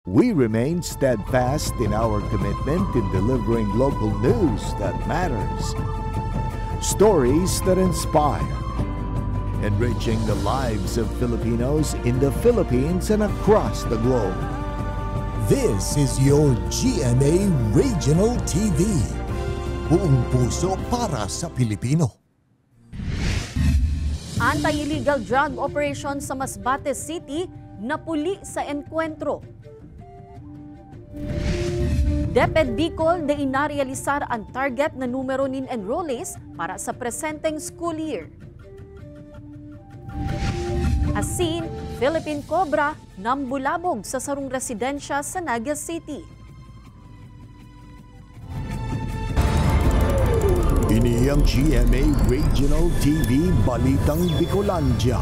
We remain steadfast in our commitment in delivering local news that matters, stories that inspire, enriching the lives of Filipinos in the Philippines and across the globe. This is your GMA Regional TV. Buong puso para sa Pilipino. Anti-illegal drug operation sa Masbate City napuli sa enkwentro. DepEd Bicol na inarealisar ang target na numero ng enrollees para sa presenteng school year. Asin, Philippine Cobra nambulabog sa sarong residensya sa Naga City. Ini ang GMA Regional TV Balitang Bicolandia.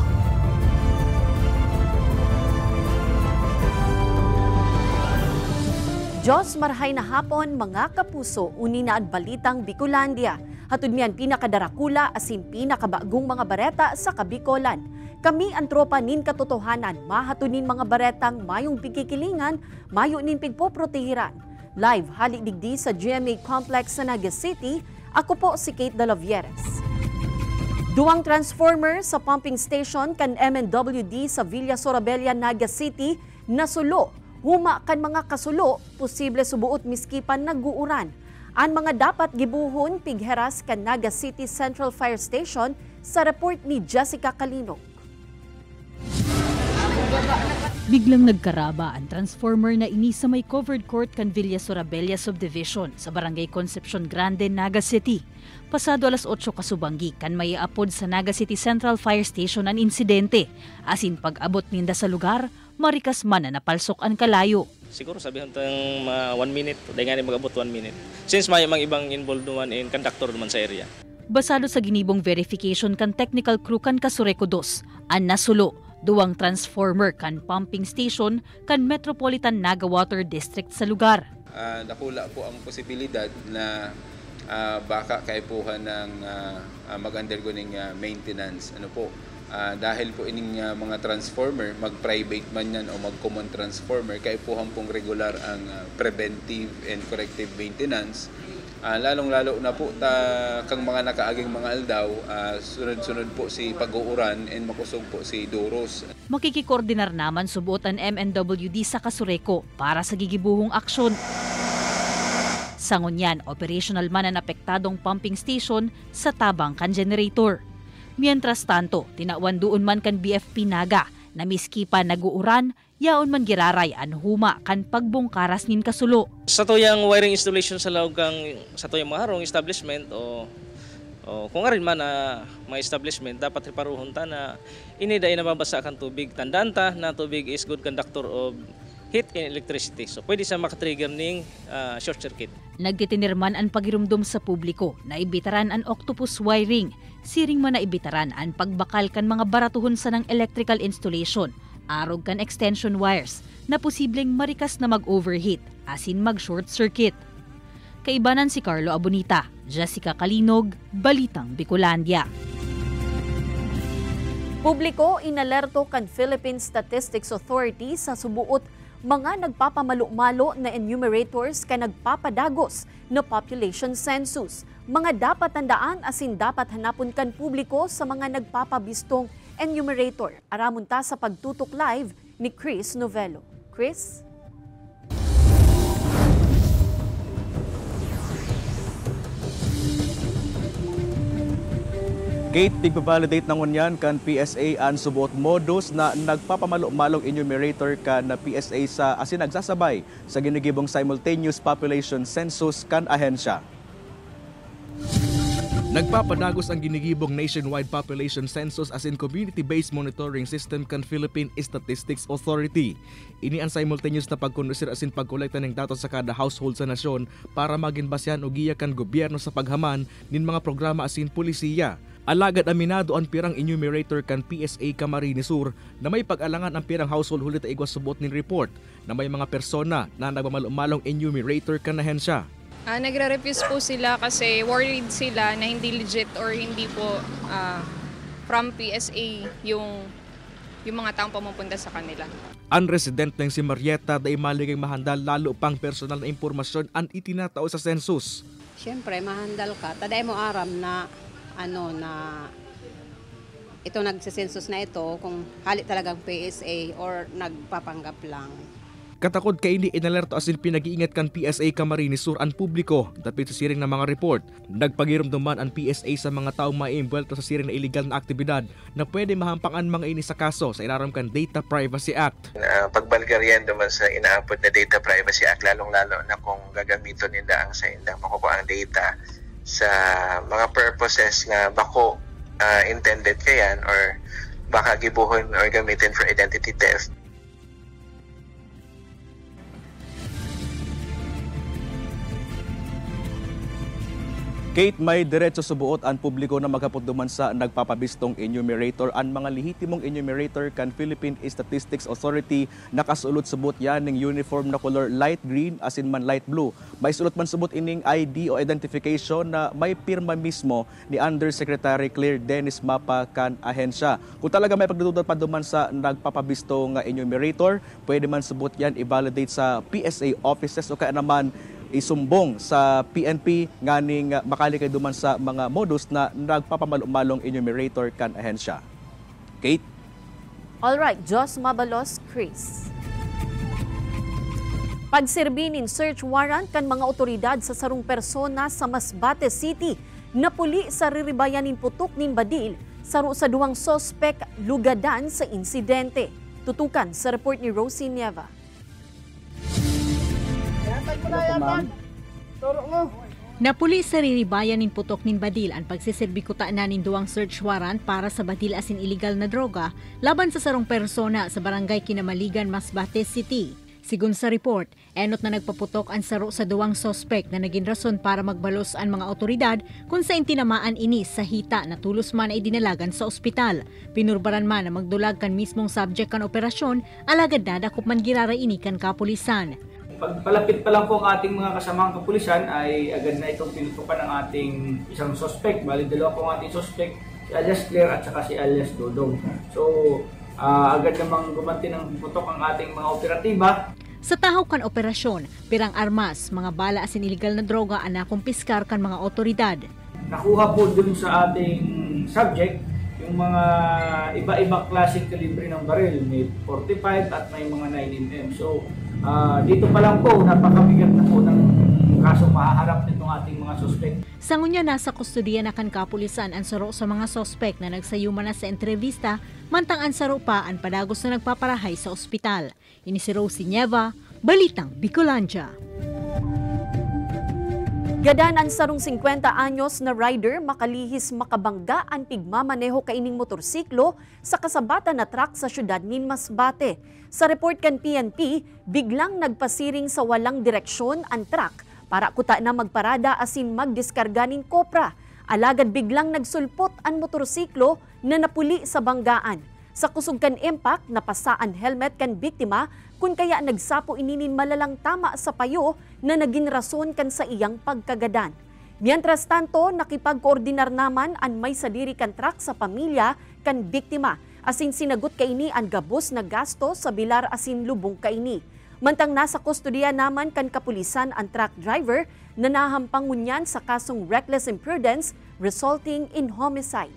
Diyos marhay na hapon mga kapuso, uni na ang Balitang Bicolandia. Hatod miyan pinakadarakula asin pinakabagong mga bareta sa Kabikolan. Kami ang tropa nin katotohanan, mahatunin mga baretang mayong pikikilingan, mayo nin pigpoprotehiran. Live halidigdi sa GMA Complex sa Naga City, ako po si Kate Dalavieres. Duwang transformer sa pumping station kan MNWD sa Villa Sorabella, Naga City, nasulo. Huma kan mga kasulo, posible subuot miskipan naguuran. Ang mga dapat gibuhon pigheras kan Naga City Central Fire Station sa report ni Jessica Calinog. Biglang nagkaraba ang transformer na ini sa may covered court kan Villa Sorabella Subdivision sa Barangay Concepcion Grande, Naga City. Pasado alas 8 kasubanggi kan may apod sa Naga City Central Fire Station ang insidente. Asin pag-abot ninda sa lugar, marikas man na napalsok ang kalayo. Siguro sabihin tayong 1 minute, dahil nga mag-abot 1 minute. Since may mga ibang involved naman in conductor naman sa area. Basado sa ginibong verification kan technical crew kan Kasureco 2, ang nasulo, duwang transformer kan pumping station kan Metropolitan Naga Water District sa lugar. Nakula po ang posibilidad na baka kaipuhan ng mag-undergo ng maintenance. Dahil po ining mga transformer, mag-private man yan o mag-common transformer, kaipuhan pong regular ang preventive and corrective maintenance. Lalong-lalo na po kang mga nakaaging mga aldaw, sunod-sunod po si pag-uuran and makusog po si Duros. Makikikoordinar naman subuot ang MNWD sa Kasureco para sa gigibuhong aksyon. Sa ngunyan, operational man ang apektadong pumping station sa tabang kan generator. Mientras tanto, tinawan doon man kan BFP Naga na miski pa naguuran, yaon man giraray an huma kan pagbungkaras nin kasulo. Sa tuyang wiring installation sa loob sa tuyang mga harong establishment o kung rin man na mga establishment, dapat riparuhon ta na iniday na mabasa kan tubig. Tandaan ta na tubig is good conductor of heat and electricity. So pwede siya makatrigger ng short circuit. Nagtitinirman ang pagirumdum sa publiko na ibitaran ang octopus wiring. Siring man na ibitaran ang pagbakal kan mga baratuhon sa ng electrical installation. Arog kan extension wires na posibleng marikas na mag-overheat asin mag-short circuit. Kaibanan si Carlo Abonita, Jessica Calinog, Balitang Bicolandia. Publiko inalerto kan Philippine Statistics Authority sa subuot mga nagpapamalo-malo na enumerators ka nagpapadagos na population census. Mga dapat tandaan asin dapat hanapon kan publiko sa mga nagpapabistong enumerator. Aramon ta sa pagtutok live ni Chris Novello. Chris? Kate, tigpa-validate na ngunyan kan PSA ang subuot modus na nagpapamalo-malong enumerator kan na PSA sa asin nagsasabay sa ginigibong simultaneous population census kan ahensya. Nagpapadagos ang ginigibong nationwide population census as in community-based monitoring system kan Philippine Statistics Authority. Ini ang simultaneous na pagkondusir as in pagkolekta ng datos sa kada household sa nasyon para maginbasyan o giya kan gobyerno sa paghaman nin mga programa as in pulisiya. Alagad aminado ang pirang enumerator kan PSA Camarines Sur na may pag-alangan ang pirang household hulit ay igwas subot nin report na may mga persona na nagmamalong enumerator kan ahensya. Nagre-refuse po sila kasi worried sila na hindi legit or hindi po from PSA yung yung mga taong pumupunta sa kanila. Ang resident ng si Marieta dahil maligay mahandal lalo pang personal na impormasyon ang itinatao sa census. Siyempre, mahandal ka. Taday mo aram na ito nagsisensus na ito kung hali talagang PSA or nagpapanggap lang. Katakod kay ini inalerto asin pinag-iingat kan PSA Camarines Sur ang publiko dapit sa siring ng mga report. Nagpagirumduman ang PSA sa mga taong maiimbwelto sa siring na illegal na aktibidad na pwede mahampangan mga ini sa kaso sa ilalim kan Data Privacy Act. Pagbalgaryan naman sa inaabot na Data Privacy Act, lalong-lalo na kung gagamitin nila ang sa indang makukuha ang data sa mga purposes na bako intended kayan or baka gibuhon or gamitin for identity theft. Kate, may diretso subuot ang publiko na magkapagduman sa nagpapabistong enumerator. Ang mga lehitimong enumerator kan Philippine Statistics Authority nakasulot subot yan ng uniform na color light green asin man light blue. May sulot man subot ining ID o identification na may pirma mismo ni Undersecretary Claire Dennis Mapa kan ahensya. Kung talaga may pagdududa pa duman sa nagpapabistong enumerator, pwede man subot yan i-validate sa PSA offices o kaya naman isumbong sa PNP nganing makalikay duman sa mga modus na nagpapamalong enumerator kan ahensya. Kate? Alright, Jos Mabalos, Chris. Pagsirbinin search warrant kan mga otoridad sa sarong persona sa Masbate City napuli sa riribayanin putok nin Badil saro sa duwang sospek lugadan sa insidente. Tutukan sa report ni Rosie Nieva. Napuli sa riribayan nin putok nin Badil ang pagsiserbikuta na nin duwang search warrant para sa Badil asin illegal na droga laban sa sarong persona sa barangay Kinamaligan, Masbate City. Sigun sa report, enot na nagpaputok ang saro sa duwang sospek na naging rason para magbalos ang mga otoridad kung sa tinamaan ini sa hita na tulos man ay dinalagan sa ospital. Pinurbaran man na magdulag kan mismong subject kan operasyon, alagad na dakop man girara ini kan kapulisan. Pagpalapit pa lang po ang ating mga kasamang kapulisan ay agad na itong pinutukan ng ating isang suspect. Bali, dalawa po ang ating suspect, si alias Claire at saka si alias Dodong. So, agad namang gumanti ng putok ang ating mga operatiba. Sa tahaw kan operasyon, pirang armas, mga bala asin illegal na droga ang nakumpiskar kan mga otoridad. Nakuha po dun sa ating subject yung mga iba-ibang klaseng kalibre ng baril. May 45 at may mga 9mm. So, dito pa lang po, napakabigat na po ng kaso mahaharap nitong ating mga sospek. Sa ngunya nasa kustudiya na kan kapulisan ang saro sa mga sospek na nagsayuma na sa entrevista, mantang ang saro pa ang padagos na nagpaparahay sa ospital. Ini si Rosie Nieva, Balitang Bicolandia. Gadan ang sarong 50 anyos na rider makalihis makabangga ang pigmamaneho kaining motorsiklo sa kasabatan na truck sa syudad nin Masbate. Sa report kan PNP, biglang nagpasiring sa walang direksyon ang truck para kuta na magparada asin magdiskarga nin kopra. Alagad biglang nagsulpot ang motorsiklo na napuli sa banggaan. Sa kusog kan impact, napasa ang helmet kan biktima kung kaya nagsapo ininin malalang tama sa payo na naging rason kan sa iyang pagkagadan. Mientras tanto, nakipag-koordinar naman ang may sadiri kan truck sa pamilya kan biktima asin sinagot kaini ang gabos na gasto sa bilar asin lubong kaini. Mantang nasa kustudiya naman kan kapulisan ang truck driver na nahampangunyan sa kasong reckless imprudence resulting in homicide.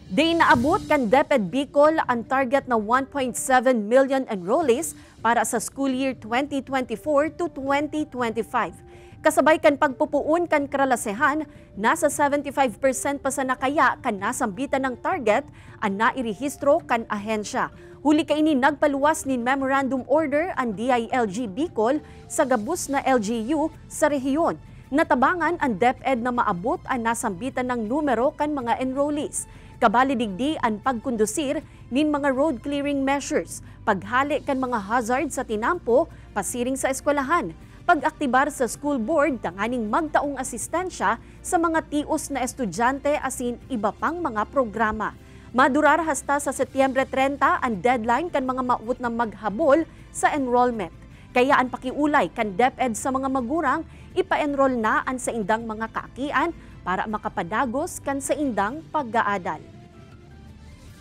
Di naabot kan DepEd Bicol ang target na 1.7 million enrollees para sa school year 2024 to 2025. Kasabay kan pagpupuon kan karalasehan, nasa 75% pa sa nakaya kan nasambitan ng target ang nairehistro kan ahensya. Huli kaini nagpaluwas nin Memorandum Order ang DILG Bicol sa gabus na LGU sa rehiyon. Natabangan ang DepEd na maabot ang nasambitan ng numero kan mga enrollees. Kabali digdi ang pagkondusir nin mga road clearing measures, paghali kan mga hazard sa tinampo, pasiring sa eskwelahan, pag-aktibar sa school board tanganing magtaong asistensya sa mga tios na estudyante asin iba pang mga programa. Madurar hasta sa Setyembre 30 ang deadline kan mga maut na maghabol sa enrollment. Kaya ang pakiulay kan DepEd sa mga magurang, ipa-enroll na ang sa indang mga kaakian para makapadagos kan sa indang pag-aadal.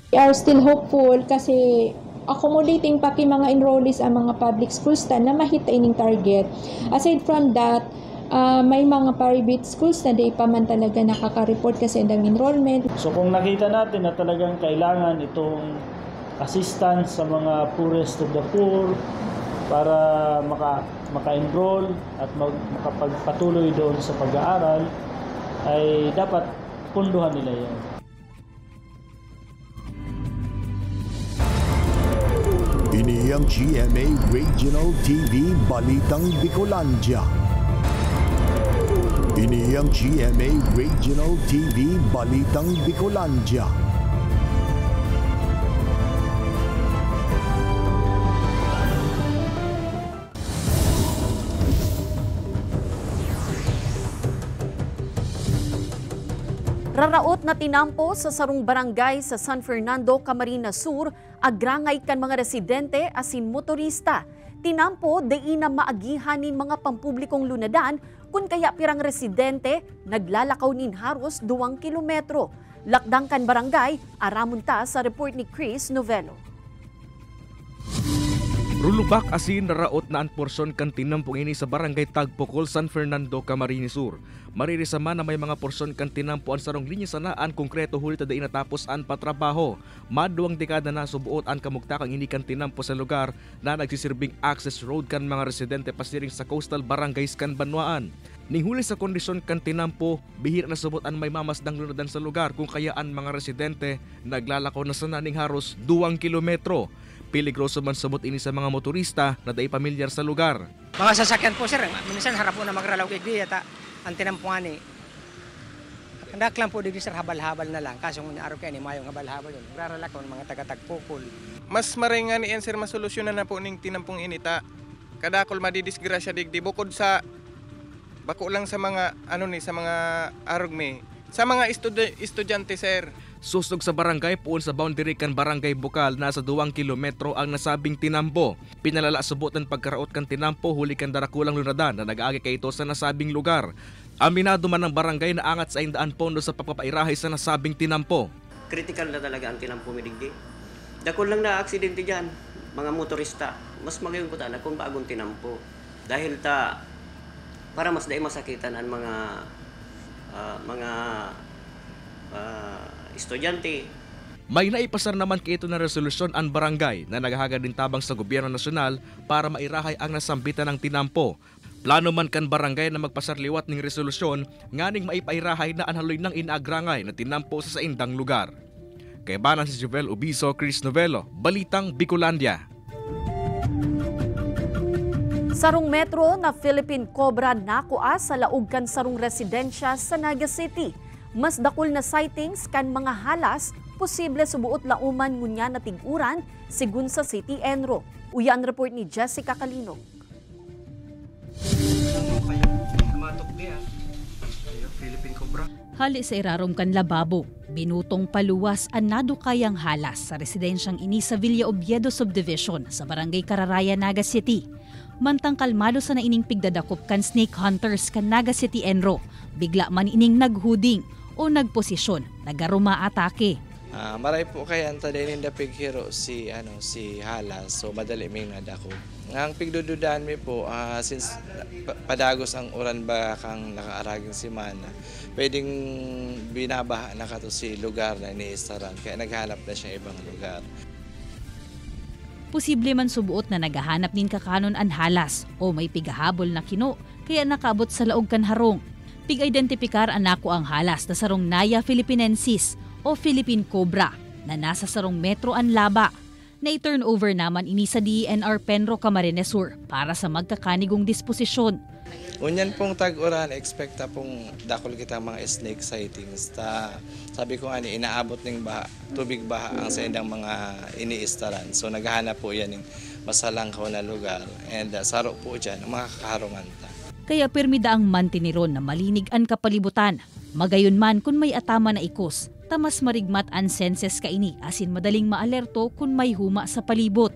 We are still hopeful kasi accommodating pa kay mga enrollees ang mga public schools na mahita ining target. Aside from that, may mga private schools na di pa man talaga nakaka-report kasi ang enrollment. So kung nakita natin na talagang kailangan itong assistance sa mga poorest of the poor para maka-enroll at makapagpatuloy doon sa pag-aaral, ay dapat punduhan nila yan. Ini ang GMA Regional TV Balitang Bicolandia. Ini ang GMA Regional TV Balitang Bicolandia. Raraot na tinampo sa sarong barangay sa San Fernando, Camarines Sur, agrangay kan mga residente asin motorista. Tinampo dai na maagihanin mga pampublikong lunadan kun kaya pirang residente naglalakaw nin haros 2 kilometro. Lakdang kan barangay, aramon ta sa report ni Chris Novelo. Rulubak asin naraot na ang porsyon kan tinampong ini sa barangay Tagpukol, San Fernando, Camarines Sur. Maririsama na may mga porsyon kan tinampuan sarong linya sanaan konkreto huli tada inatapos an patrabaho. Maduang dekada na subuot an kamugtakang ini kan tinampo sa lugar na nagsisirbing access road kan mga residente pasiring sa coastal barangays kan Banwaan. Ning huli sa kondisyon kan tinampo, bihira na subot an may mamasdang lunadan sa lugar kung kaya an mga residente naglalakaw na sana ning haros 2 kilometro. Peligroso man sabot ini sa mga motorista na day pamilyar sa lugar. Mga sasakyan po sir, minsan harap po na magralaw kay Giyata, ang tinampungan ni. Kandak lang po digdi sir, habal-habal na lang, kaso kung araw kayo ni mayong habal-habal yun. Magraralak ko ng mga taga-tagpukol. Mas maringan ni sir, masolusyonan na po ning tinampong inita. Kadakol madidisgrasya digdi, bukod sa, bako lang sa mga, sa mga arugme. Sa mga estudyante sir. Susog sa barangay puon sa boundary kan barangay Bukal, nasa 2 kilometro ang nasabing tinampo. Pinalala subutan pagkaraot kan tinampo huli kan darakulang lunadan na nag-agi kay ito sa nasabing lugar. Aminado man ng barangay na angat sa 100 pondo sa pagpapairahay sa nasabing tinampo. Critical na talaga ang tinampo midigdi. Dakol lang na aksidente dyan, mga motorista. Mas magayon ko talaga kung bagong tinampo. Dahil para mas dahi masakitan ang mga estudyante. May naipasar naman kay ito na resolusyon ang barangay na naghahagad din tabang sa gobyerno nasyonal para mairahay ang nasambitan ng tinampo. Plano man kan barangay na magpasarliwat ng resolusyon nganing maipairahay na anhaloy ng inaagrangay na tinampo sa saindang lugar. Kay banan si Jovel Ubiso, Chris Novelo, Balitang Bicolandia. Sarong metro na Philippine Cobra nakuha sa laog kan sarong residensya sa Naga City. Mas dakol na sightings kan mga halas, posible subuot lauman ngunya na tiguran, sigun sa City Enro. Uyan report ni Jessica Calino. Hali sa irarom kan lababo, binutong paluwas ang nadukayang halas sa residensyang ini sa Villa Oviedo Subdivision sa Barangay Cararaya, Naga City. Mantang kalmado sa naining pigdadakop kan snake hunters kan Naga City Enro, bigla man ining naghuding o nagposisyon, nagaruma atake. Maray po kay anta din the pig hero si Halas, so madali ming nadako. Ang pigdududaan mi po since padagos ang uran ba kang nakaaraging si Mana, pwedeng binabaha na kato si lugar na iniistaran kaya naghanap na siya ibang lugar. Posible man subuot na naghahanap nin kakanon ang halas o may pigahabol na kino kaya nakabot sa laog kan harong. Pig-identifikar anako ang halas na sarong Naya Philippinensis o Philippine Cobra na nasa sarong metro ang laba. Na-turnover naman ini sa DENR Penro, Camarines Sur para sa magkakanigong disposisyon. Unyan pong tag-uran, expecta pong dakol kita mga snake sightings. Sabi ko inaabot ng tubig baha ang sa indang mga iniistaran. So naghahanap po yan ng masalangkaw na lugar and saro po dyan ang mga kaharungan ta. Kaya permida ang mantiniron na malinig ang kapalibutan. Magayon man kung may atama na ikos, tamas marigmat ang senses kaini asin madaling maalerto kung may huma sa palibot.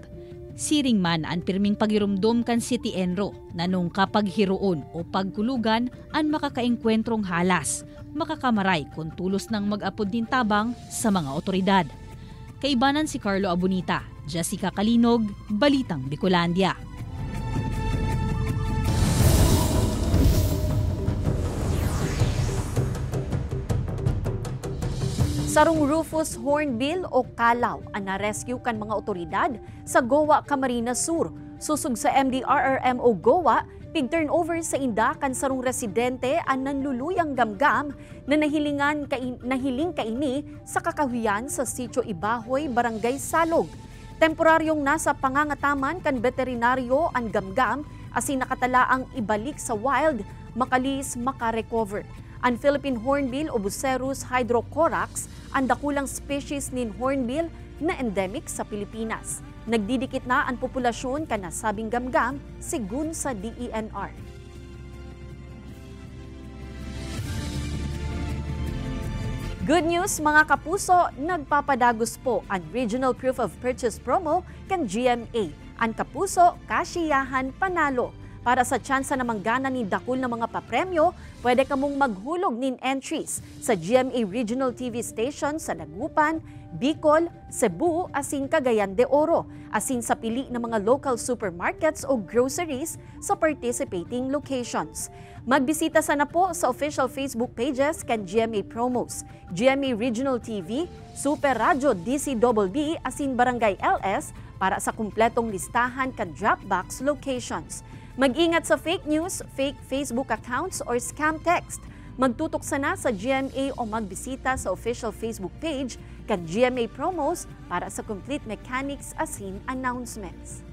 Siring man ang pirming pagirumdom kan City Enro na nung kapag hiroon o pagkulugan ang makakaengkwentrong halas, makakamaray kung tulos ng mag-apod din tabang sa mga otoridad. Kaibanan si Carlo Abunita, Jessica Kalinog, Balitang Bicolandia. Sarong Rufus Hornbill o Kalaw ang na-rescue kan mga otoridad sa Goa, Camarines Sur. Susug sa MDRRM o Goa, pig-turnover sa inda kan sarong residente ang nanluluyang gamgam na nahiling kaini sa kakahuyan sa Sitio Ibahoy, Barangay Salog. Temporaryong nasa pangangataman kan veterinaryo ang gamgam asin nakatalaang ibalik sa wild makalis makarecover. Ang Philippine Hornbill o Bucerus hydrocorax ang dakulang species nin hornbill na endemic sa Pilipinas. Nagdidikit na ang populasyon kan nasabing gamgam sigun sa DENR. Good news mga kapuso, nagpapadagos po ang Regional Proof of Purchase promo kan GMA. Ang kapuso, kasiyahan, panalo. Para sa tsansa na manggana ni dakul na mga papremyo, pwede kamong maghulog nin entries sa GMA Regional TV station sa Dagupan, Bicol, Cebu, asin Cagayan de Oro, asin sa pili ng mga local supermarkets o groceries sa participating locations. Magbisita sana po sa official Facebook pages kan GMA Promos, GMA Regional TV, Super Radio DCWB, asin Barangay LS para sa kumpletong listahan kan Dropbox locations. Mag-ingat sa fake news, fake Facebook accounts or scam text. Magtutok sana sa GMA o magbisita sa official Facebook page kan GMA Promos para sa complete mechanics asin announcements.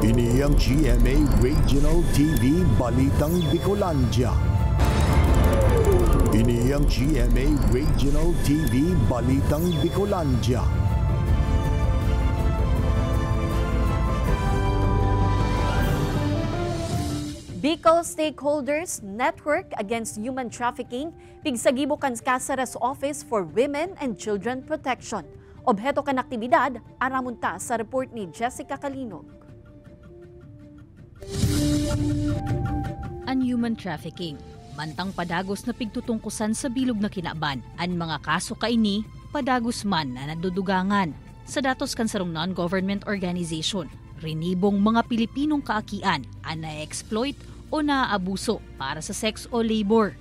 Ini ang GMA Regional TV Balitang Bicolandia. Ini ang GMA Regional TV Balitang Bicolandia. Bicol Stakeholders Network Against Human Trafficking, pigsagibo kan Caceres Office for Women and Children Protection. Obheto kan aktibidad, aramunta sa report ni Jessica Kalinog. Ang human trafficking, mantang padagos na pigtutungkusan sa bilog na kinaban, ang mga kaso kaini, padagos man na nadudugangan. Sa datos kan sarong non-government organization, rinibong mga Pilipinong kaakian ang na-exploit o naaabuso para sa sex o labor.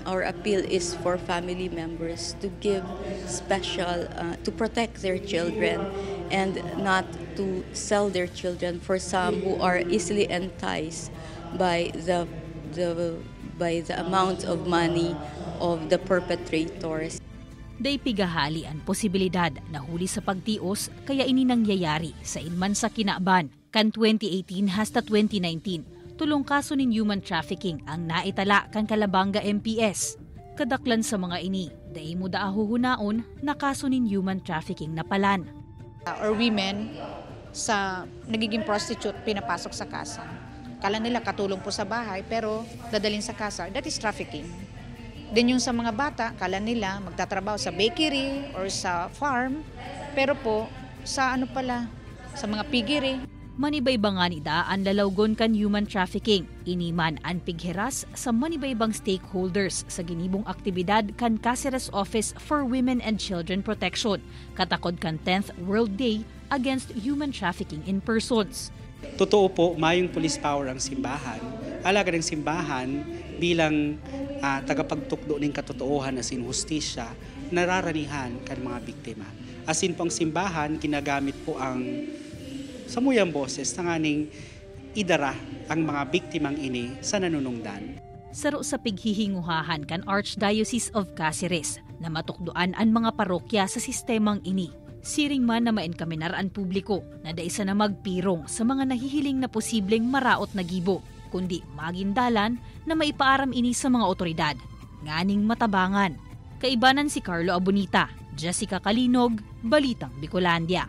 Our appeal is for family members to give special, to protect their children and not to sell their children for some who are easily enticed by the amount of money of the perpetrators. Day pigahali ang posibilidad na huli sa pagtios kaya ini nangyayari sa inman sa kinaban kan 2018 hasta 2019. Tulong kaso nin human trafficking ang naitala kan Calabanga MPS. Kadaklan sa mga ini, dahil mo daahuhunaon na kaso nin human trafficking na palan. Or women sa nagiging prostitute pinapasok sa kasa. Kala nila katulong po sa bahay pero dadalhin sa kasa, that is trafficking. Then yung sa mga bata, kala nila magtatrabaho sa bakery or sa farm, pero po sa ano pala, sa mga piggery. Manibaybang nga nida ang lalawgon kan human trafficking. Iniman ang pigheras sa manibaybang stakeholders sa ginibong aktibidad kan Caceres Office for Women and Children Protection. Katakod kan 10th World Day Against Human Trafficking in Persons. Totoo po, mayong police power ang simbahan. Alaga ng simbahan bilang tagapagtukdo ng katotoohan asin hustisya nararanihan kan mga biktima. Asin pang simbahan ginagamit po ang samuyang boses na nganing idara ang mga biktimang ini sa nanunungdan. Saro sa pighihinguhahan kan Archdiocese of Cáceres na matukdoan ang mga parokya sa sistemang ini. Siring man na maenkaminaraan publiko na daisa na magpirong sa mga nahihiling na posibleng maraot na gibo, kundi magindalan na maipaaram ini sa mga otoridad. Nganing matabangan. Kaibanan si Carlo Abonita, Jessica Kalinog, Balitang Bicolandia.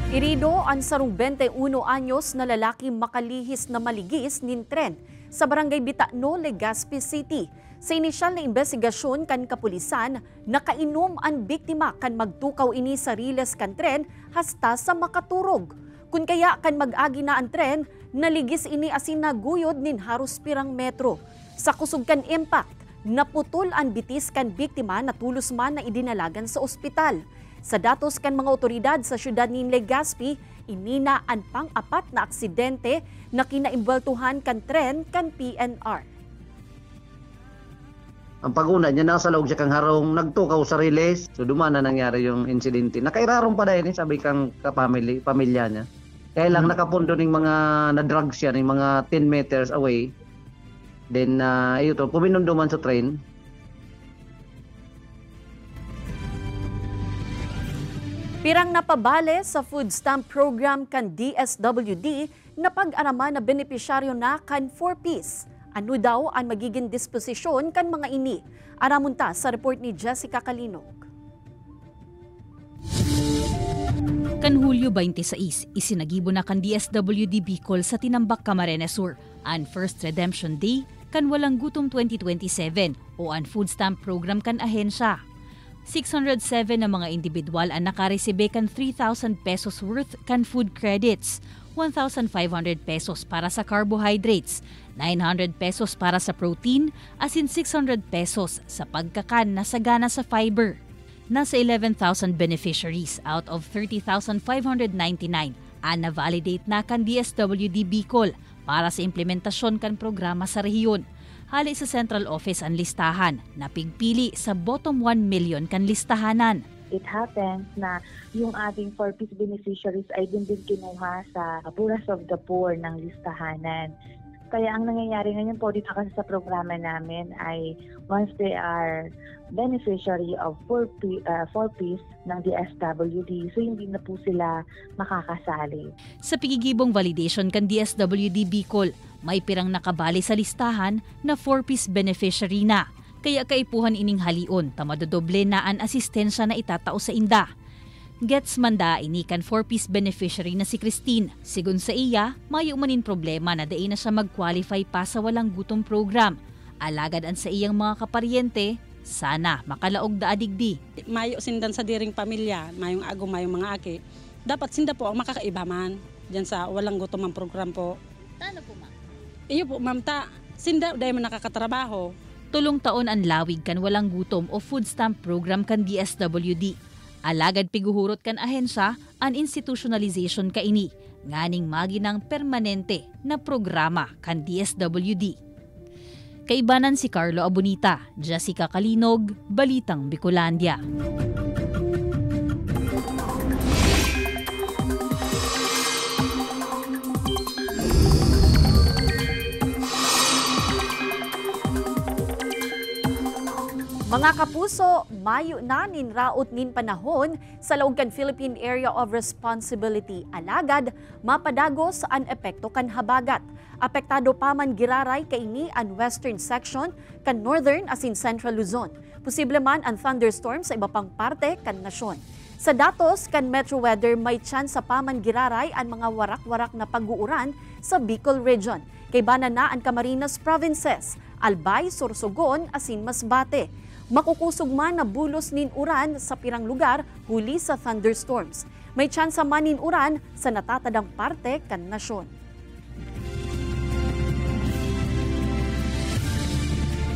Irido ang sarong 21 anyos na lalaki makalihis na maligis nin tren sa barangay Bitano, Legazpi City. Sa inisyal na investigasyon kan kapulisan, nakainom ang biktima kan magtukaw ini sa riles kan tren hasta sa makaturog. Kun kaya kan mag-agi na ang tren, naligis ini asin naguyod nin haros pirang metro. Sa kusog kan impact, naputol ang bitis kan biktima na tulos man na idinalagan sa ospital. Sa datos kan mga otoridad sa syudad ni Legazpi, inina ang pang-apat na aksidente na kinaimbultuhan kan tren kan PNR. Ang pag-una niya nasa loob siya kang harong nagtukaw sa riles. So duman na nangyari yung insidente. Nakairarong pa dahil sabi kang pamilya niya. Kaya lang nakapundo ng mga na-drug siya ng mga 10 meters away. Then ito, puminunduman sa train. Pirang napabale sa food stamp program kan DSWD na pag-araman na benepisyaryo na kan 4-piece. Ano daw ang magiging disposisyon kan mga ini? Aramunta sa report ni Jessica Kalinog. Kan Hulyo 26, isinagibo na kan DSWD Bicol sa Tinambak, Camarines Sur ang First Redemption Day kan Walang Gutom 2027 o ang food stamp program kan ahensya. 607 na mga individual ang nakaresibe kan 3,000 pesos worth kan food credits, 1,500 pesos para sa carbohydrates, 900 pesos para sa protein, asin 600 pesos sa pagkakan na sagana sa fiber. Nasa 11,000 beneficiaries out of 30,599 ang na-validate na kan DSWD Bicol para sa implementasyon kan programa sa rehiyon. Hali sa central office ang listahan na pigpili sa bottom 1 million kan listahanan. It happens na yung ating 4-piece beneficiaries ay din kinuha sa Puras of the Poor ng listahanan. Kaya ang nangyayari ngayon po dito kasi sa programa namin ay once they are beneficiary of 4-piece ng DSWD, so hindi na po sila makakasali. Sa pigigibong validation kan DSWD Bicol, may pirang nakabali sa listahan na 4-piece beneficiary na. Kaya kaipuhan ining halion, tamadodoble na ang asistensya na itatao sa inda. Gets manda ini kan 4-piece beneficiary na si Christine. Sigun sa iya, mayo manin problema na dain na siya mag-qualify pa sa Walang Gutom program. Alagad an sa iyang mga kaparyente, sana makalaog da adigdi. Mayo sindan sa diring pamilya, mayong ago, mayong mga aki. Dapat sinda po ang makakaibaman dyan sa Walang Gutom ang program po. Tano po ma'am? Iyo po ma'am, sinda dahil man nakakatrabaho. Tulong taon ang lawig kan Walang Gutom o food stamp program kan DSWD. Alagad piguhurot kan ahensya ang institutionalization ka ini, nganing maginang permanente na programa kan DSWD. Kaibanan si Carlo Abonita, Jessica Kalinog, Balitang Bicolandia. Mga kapuso, mayo na ninraot nin panahon sa laogan Philippine Area of Responsibility. Alagad, mapadagos ang epekto kan habagat. Apektado pa man giraray kaini ang western section kan northern asin central Luzon. Posible man ang thunderstorm sa iba pang parte kan nasyon. Sa datos kan Metro Weather, may chance sa paman giraray ang mga warak-warak na pag-uuran sa Bicol Region. Kaybana na ang Camarines Provinces, Albay, Sorsogon, asin Masbate. Makukusog man na bulos nin uran sa pirang lugar huli sa thunderstorms. May tsansa man nin uran sa natatadang parte kan nasyon.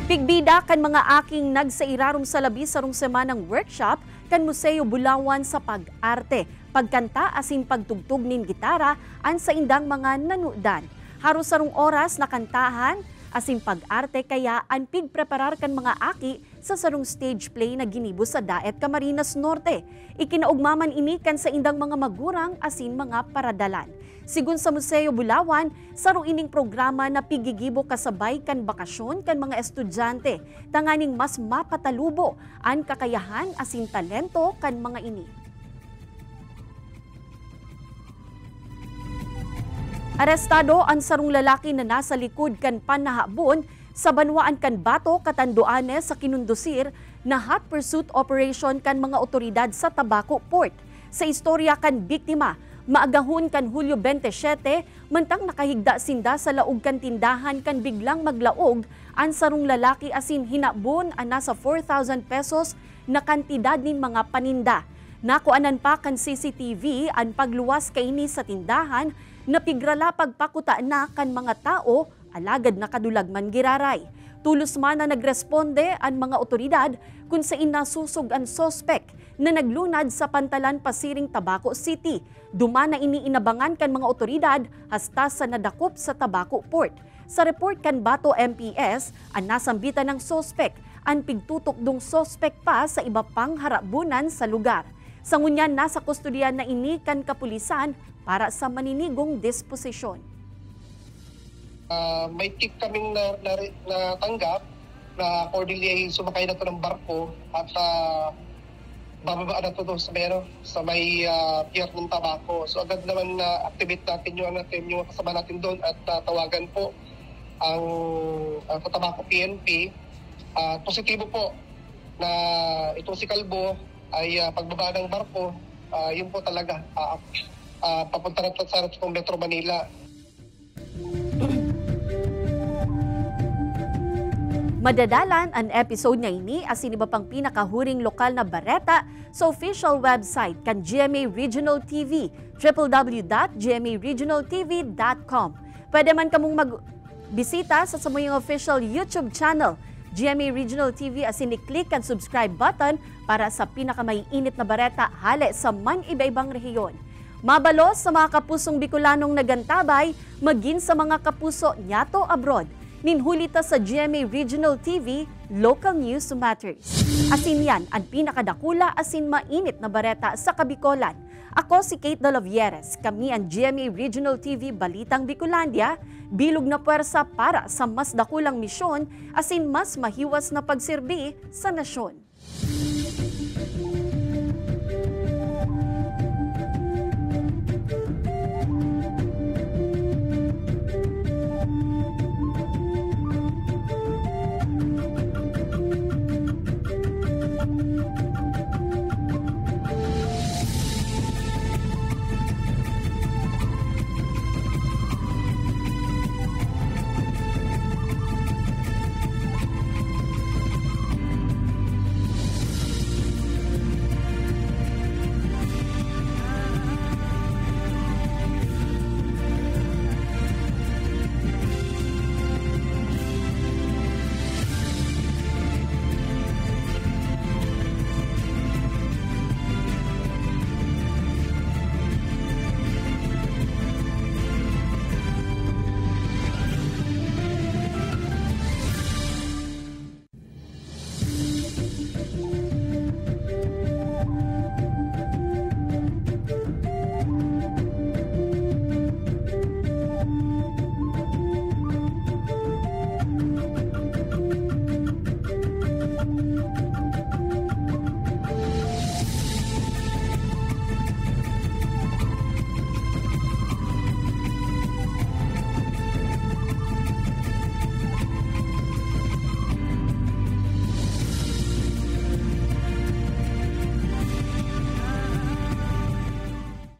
Pigbida kan mga aking nagsairarom sa labi sarong semanang workshop kan Museo Bulawan sa pag-arte, pagkanta asin pagtugtog nin gitara an sa indang mga nanudan. Haros sarong oras na kantahan, asin pag-arte kaya ang pigpreparar kan mga aki sa sarong stage play na ginibo sa Daet Camarines Norte. Ikinaugmaman ini kan sa indang mga magurang asin mga paradalan. Sigun sa Museo Bulawan, sarong ining programa na pigigibo kasabay kan bakasyon kan mga estudyante, tanganing mas mapatalubo ang kakayahan asin talento kan mga ini. Arestado ang sarong lalaki na nasa likod kan panahabon sa banwaan kan Bato, Catanduanes sa kinundusir na hot pursuit operation kan mga otoridad sa Tabaco Port. Sa istorya kan biktima, maagahon kan Hulyo 27, mantang nakahigda sinda sa laog kan tindahan kan biglang maglaog ang sarong lalaki asin hinabon ang nasa 4,000 pesos na kantidad nin mga paninda. Nakuanan pa kan CCTV ang pagluwas kaini sa tindahan na pigrala pagpakuta na kan mga tao, alagad na kadulagman giraray. Tulos man na nagresponde ang mga otoridad kung sa inasusog ang sospek na naglunad sa Pantalan, Pasiring, Tabaco City. Duma na iniinabangan kan mga otoridad hasta sa nadakop sa Tabaco Port. Sa report kan Bato MPS, ang nasambitan ng sospek, ang pigtutok dong sospek pa sa iba pang harabunan sa lugar. Sa ngunyan, nasa kustodiyan na ini kan kapulisan para sa maninigong disposisyon. May tip kaming natanggap na accordingly ay sumakay na ito ng barko at bababa na ito sa may pier ng Tabaco. So agad naman na-activate natin yung kasama natin doon at tawagan po ang Tabaco PNP. Positibo po na itong si Kalbo ay pagbaba ng barko, yun po talaga papunta na sa Metro Manila. Madadalan ang episode na ini asin iba pang pinakahuring lokal na bareta sa official website kan GMA Regional TV, www.gmaregionaltv.com. Pwede man kamong magbisita sa samuyang official YouTube channel, GMA Regional TV, asin i-click ang subscribe button para sa pinakamaiinit na bareta hale sa man iba-ibang rehiyon. Mabalos sa mga kapusong Bicolanong nagantabay, maging sa mga kapuso nyato abroad. Ninhulita sa GMA Regional TV, Local News Matters. Asin yan ang pinakadakula asin mainit na bareta sa Kabicolan. Ako si Kate Dalavieres, kami ang GMA Regional TV Balitang Bicolandia, bilog na puwersa para sa mas dakulang misyon asin mas mahiwas na pagserbi sa nasyon.